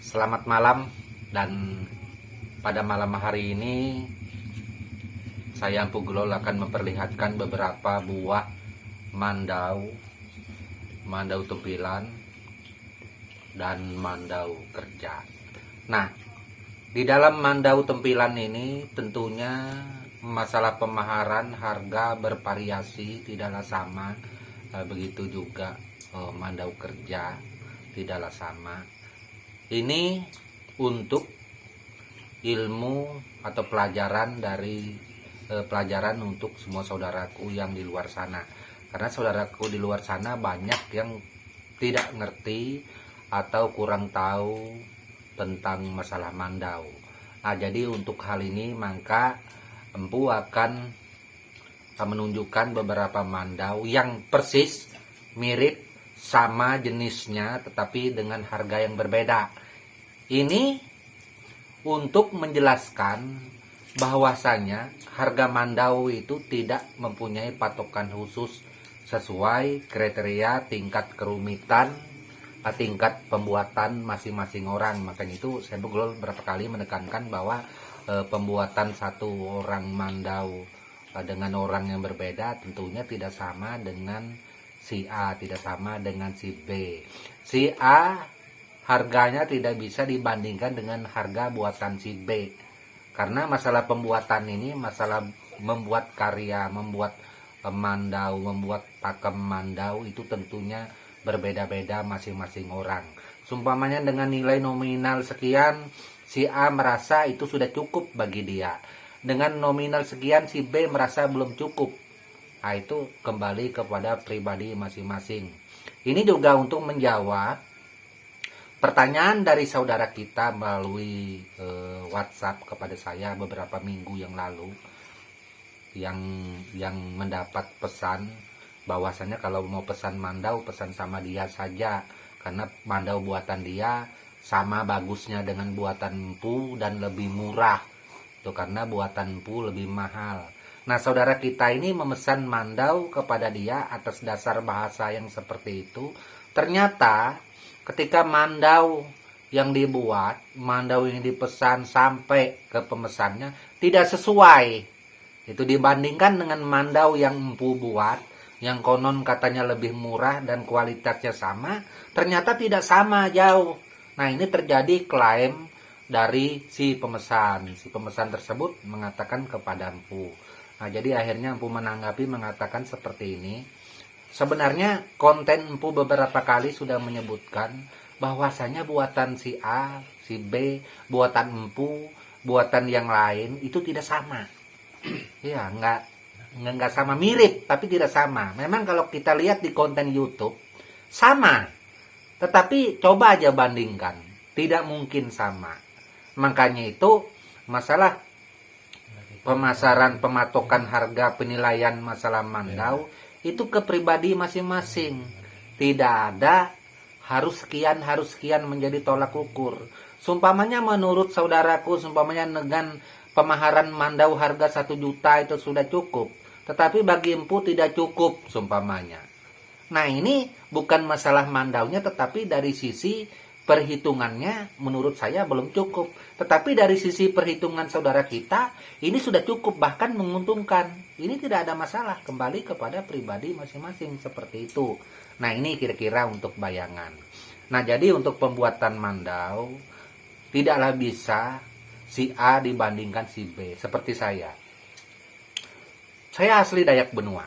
Selamat malam, dan pada malam hari ini saya Empu Gelol akan memperlihatkan beberapa buah mandau, mandau tempilan, dan mandau kerja. Nah, di dalam mandau tempilan ini tentunya masalah pemaharan harga bervariasi, tidaklah sama. Begitu juga mandau kerja tidaklah sama. Ini untuk ilmu atau pelajaran dari pelajaran untuk semua saudaraku yang di luar sana. Karena saudaraku di luar sana banyak yang tidak ngerti atau kurang tahu tentang masalah mandau. Nah, jadi untuk hal ini maka Empu akan menunjukkan beberapa mandau yang persis mirip sama jenisnya tetapi dengan harga yang berbeda. Ini untuk menjelaskan bahwasanya harga mandau itu tidak mempunyai patokan khusus sesuai kriteria tingkat kerumitan, tingkat pembuatan masing-masing orang. Makanya itu saya beberapa kali menekankan bahwa pembuatan satu orang mandau dengan orang yang berbeda tentunya tidak sama dengan si A, tidak sama dengan si B. Si A harganya tidak bisa dibandingkan dengan harga buatan si B. Karena masalah pembuatan ini masalah membuat karya, membuat mandau, membuat pakem mandau itu tentunya berbeda-beda masing-masing orang. Sumpamanya dengan nilai nominal sekian, si A merasa itu sudah cukup bagi dia. Dengan nominal sekian, si B merasa belum cukup. Nah, itu kembali kepada pribadi masing-masing. Ini juga untuk menjawab pertanyaan dari saudara kita melalui WhatsApp kepada saya beberapa minggu yang lalu, yang mendapat pesan bahwasanya kalau mau pesan mandau pesan sama dia saja, karena mandau buatan dia sama bagusnya dengan buatan Empu dan lebih murah. Itu karena buatan Empu lebih mahal. Nah, saudara kita ini memesan mandau kepada dia atas dasar bahasa yang seperti itu. Ternyata ketika mandau yang dibuat, mandau yang dipesan sampai ke pemesannya tidak sesuai. Itu dibandingkan dengan mandau yang Empu buat, yang konon katanya lebih murah dan kualitasnya sama, ternyata tidak sama, jauh. Nah, ini terjadi klaim dari si pemesan. Si pemesan tersebut mengatakan kepada Empu. Nah, jadi akhirnya Empu menanggapi mengatakan seperti ini. Sebenarnya konten Empu beberapa kali sudah menyebutkan bahwasanya buatan si A, si B, buatan Empu, buatan yang lain itu tidak sama. Ya, nggak sama, mirip tapi tidak sama. Memang kalau kita lihat di konten YouTube sama, tetapi coba aja bandingkan, tidak mungkin sama. Makanya itu masalah pemasaran, pematokan harga, penilaian masalah mandau itu ke pribadi masing-masing. Tidak ada harus sekian menjadi tolak ukur. Sumpamanya menurut saudaraku, sumpamanya dengan pemaharan mandau harga 1 juta itu sudah cukup, tetapi bagi Empu tidak cukup sumpamanya. Nah, ini bukan masalah mandaunya, tetapi dari sisi perhitungannya menurut saya belum cukup. Tetapi dari sisi perhitungan saudara kita ini sudah cukup, bahkan menguntungkan. Ini tidak ada masalah, kembali kepada pribadi masing-masing seperti itu. Nah, ini kira-kira untuk bayangan. Nah, jadi untuk pembuatan mandau tidaklah bisa si A dibandingkan si B. Seperti saya asli Dayak Benua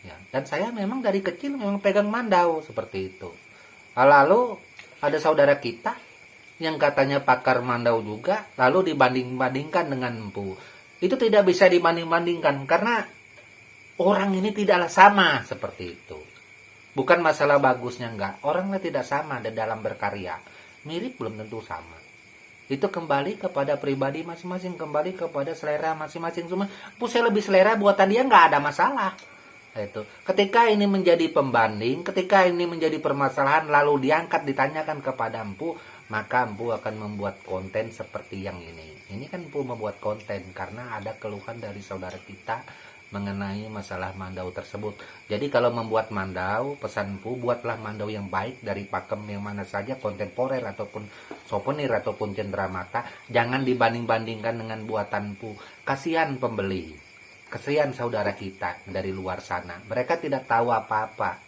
ya, dan saya memang dari kecil memang pegang mandau seperti itu. Lalu ada saudara kita yang katanya pakar mandau juga, lalu dibanding-bandingkan dengan Empu. Itu tidak bisa dibanding-bandingkan karena orang ini tidaklah sama seperti itu. Bukan masalah bagusnya, enggak. Orangnya tidak sama dalam berkarya. Mirip belum tentu sama. Itu kembali kepada pribadi masing-masing, kembali kepada selera masing-masing. Cuma saya lebih selera buatan dia, nggak ada masalah. Itu. Ketika ini menjadi pembanding, ketika ini menjadi permasalahan, lalu diangkat ditanyakan kepada Empu, maka Empu akan membuat konten seperti yang ini. Ini kan Empu membuat konten karena ada keluhan dari saudara kita mengenai masalah mandau tersebut. Jadi kalau membuat mandau, pesanku buatlah mandau yang baik dari pakem yang mana saja, kontemporer ataupun souvenir ataupun cenderamata. Jangan dibanding-bandingkan dengan buatanku. Kasihan pembeli, kasihan saudara kita dari luar sana. Mereka tidak tahu apa-apa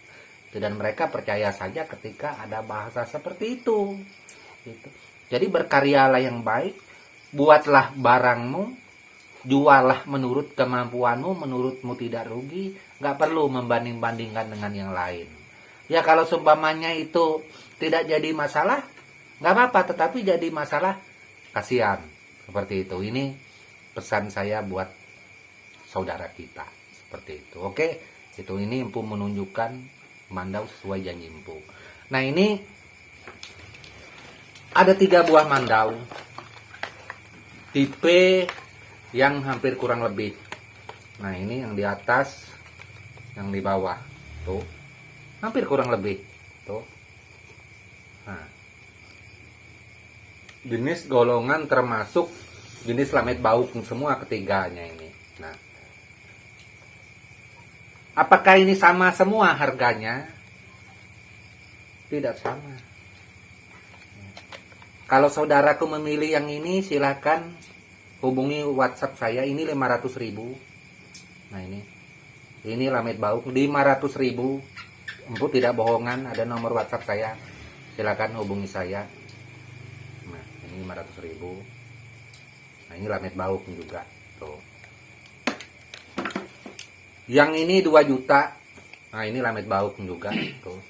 dan mereka percaya saja ketika ada bahasa seperti itu. Gitu. Jadi berkaryalah yang baik, buatlah barangmu, jualah menurut kemampuanmu, menurutmu tidak rugi, nggak perlu membanding-bandingkan dengan yang lain. Ya kalau seumpamanya itu tidak jadi masalah, nggak apa-apa, tetapi jadi masalah, kasihan. Seperti itu. Ini pesan saya buat saudara kita. Seperti itu. Oke, itu ini Empu menunjukkan mandau sesuai janji Empu. Nah ini ada 3 buah mandau. Tipe yang hampir kurang lebih. Nah ini yang di atas, yang di bawah, tuh hampir kurang lebih, tuh. Nah, jenis golongan termasuk jenis lamet bauk semua ketiganya ini. Nah, apakah ini sama semua harganya? Tidak sama. Kalau saudaraku memilih yang ini, silakan hubungi WhatsApp saya. Ini 500.000. Nah ini lamet bauk 500.000. Empu tidak bohongan, ada nomor WhatsApp saya. Silakan hubungi saya. Nah ini 500.000. Nah ini lamet bauk juga. Tuh. Yang ini 2 juta. Nah ini lamet bauk juga. Tuh.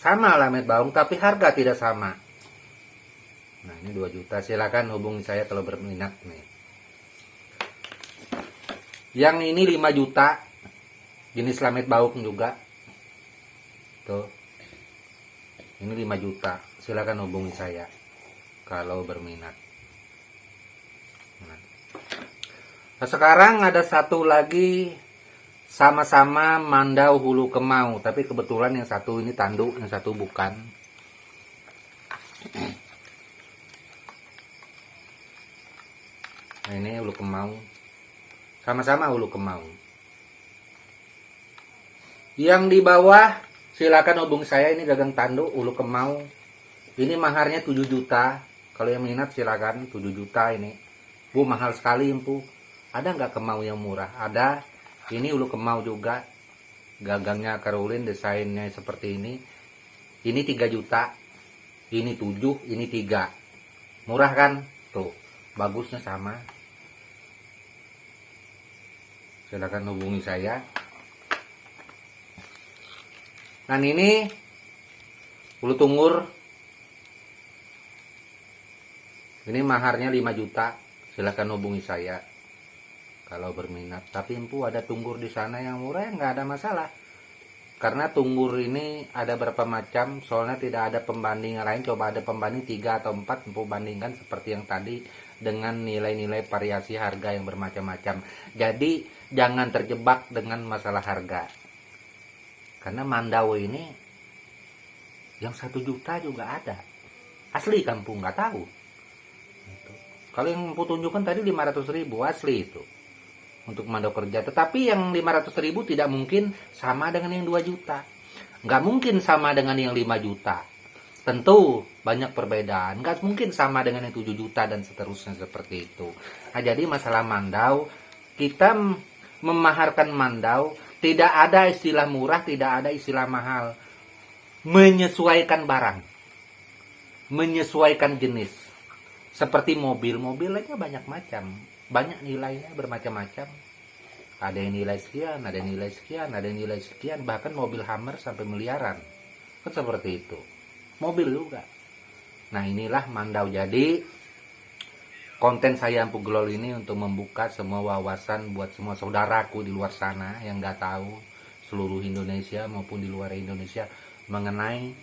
Sama lamet bauk tapi harga tidak sama. Nah ini 2 juta, silakan hubungi saya kalau berminat nih. Yang ini 5 juta, jenis lamet bauk juga. Tuh. Ini 5 juta, silakan hubungi saya kalau berminat. Nah sekarang ada satu lagi, sama-sama mandau hulu kemau, tapi kebetulan yang satu ini tanduk, yang satu bukan. Nah ini hulu kemau, sama-sama hulu kemau. Yang di bawah silakan hubungi saya, ini gagang tanduk hulu kemau. Ini maharnya 7 juta. Kalau yang minat silakan, 7 juta ini. Bu mahal sekali Empu. Ada nggak kemau yang murah? Ada. Ini hulu kemau juga. Gagangnya karulin, desainnya seperti ini. Ini 3 juta. Ini 7, ini 3. Murah kan? Tuh, bagusnya sama. Silakan hubungi saya. Dan ini bulu tungur. Ini maharnya 5 juta. Silakan hubungi saya kalau berminat. Tapi Empu ada tunggur di sana yang murah, nggak ada masalah. Karena tunggur ini ada berapa macam, soalnya tidak ada pembanding lain. Coba ada pembanding 3 atau 4, Empu bandingkan seperti yang tadi dengan nilai-nilai variasi harga yang bermacam-macam. Jadi jangan terjebak dengan masalah harga. Karena mandau ini yang 1 juta juga ada. Asli kampung nggak tahu. Kalau yang Empu tunjukkan tadi 500.000 asli itu untuk mandau kerja. Tetapi yang 500.000 tidak mungkin sama dengan yang 2 juta. Nggak mungkin sama dengan yang 5 juta. Tentu banyak perbedaan. Nggak mungkin sama dengan yang 7 juta dan seterusnya seperti itu. Nah jadi masalah mandau, kita memaharkan mandau, tidak ada istilah murah, tidak ada istilah mahal. Menyesuaikan barang. Menyesuaikan jenis. Seperti mobil aja banyak macam. Banyak nilainya bermacam-macam. Ada yang nilai sekian, ada yang nilai sekian, ada yang nilai sekian. Bahkan mobil Hummer sampai miliaran. Kan seperti itu. Mobil juga. Nah inilah mandau. Jadi konten saya Empu Glol ini untuk membuka semua wawasan buat semua saudaraku di luar sana yang nggak tahu, seluruh Indonesia maupun di luar Indonesia, mengenai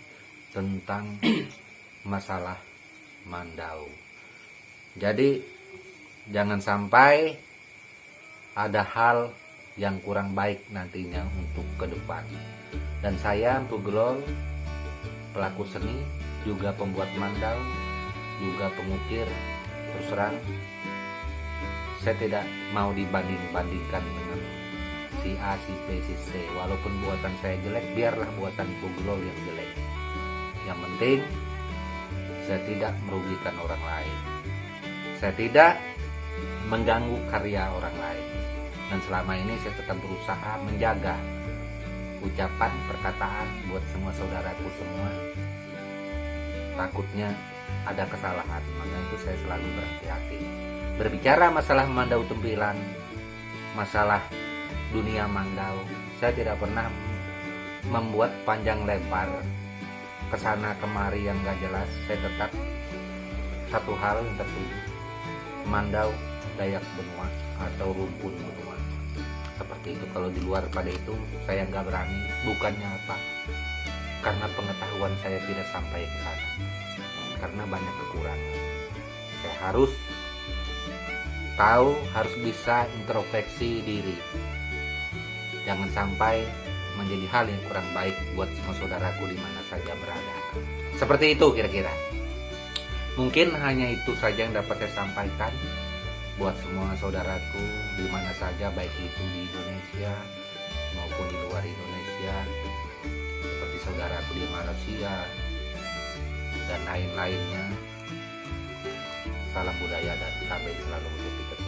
tentang masalah mandau. Jadi jangan sampai ada hal yang kurang baik nantinya untuk ke depan. Dan saya Empu Glol, pelaku seni, juga pembuat mandau, juga pengukir, terus terang Saya tidak mau dibanding-bandingkan dengan si A, si B, si C. Walaupun buatan saya jelek, biarlah buatan Puglol yang jelek. Yang penting saya tidak merugikan orang lain. Saya tidak mengganggu karya orang lain. Dan selama ini saya tetap berusaha menjaga ucapan, perkataan buat semua saudaraku semua. Takutnya ada kesalahan, maka itu saya selalu berhati-hati. Berbicara masalah Mandau Tempilan, masalah dunia Mandau, saya tidak pernah membuat panjang lebar kesana kemari yang gak jelas. Saya tetap satu hal yang tertuju, Mandau Dayak Benua atau Rumpun Benua. Seperti itu. Kalau di luar pada itu saya nggak berani. Bukannya apa, karena pengetahuan saya tidak sampai ke sana, karena banyak kekurangan. Saya harus tahu, harus bisa introspeksi diri. Jangan sampai menjadi hal yang kurang baik buat semua saudaraku di mana saja berada. Seperti itu kira-kira. Mungkin hanya itu saja yang dapat saya sampaikan buat semua saudaraku di mana saja, baik itu di Indonesia maupun di luar Indonesia, seperti saudaraku di Malaysia dan lain-lainnya. Salam budaya dan KB selalu untuk kita.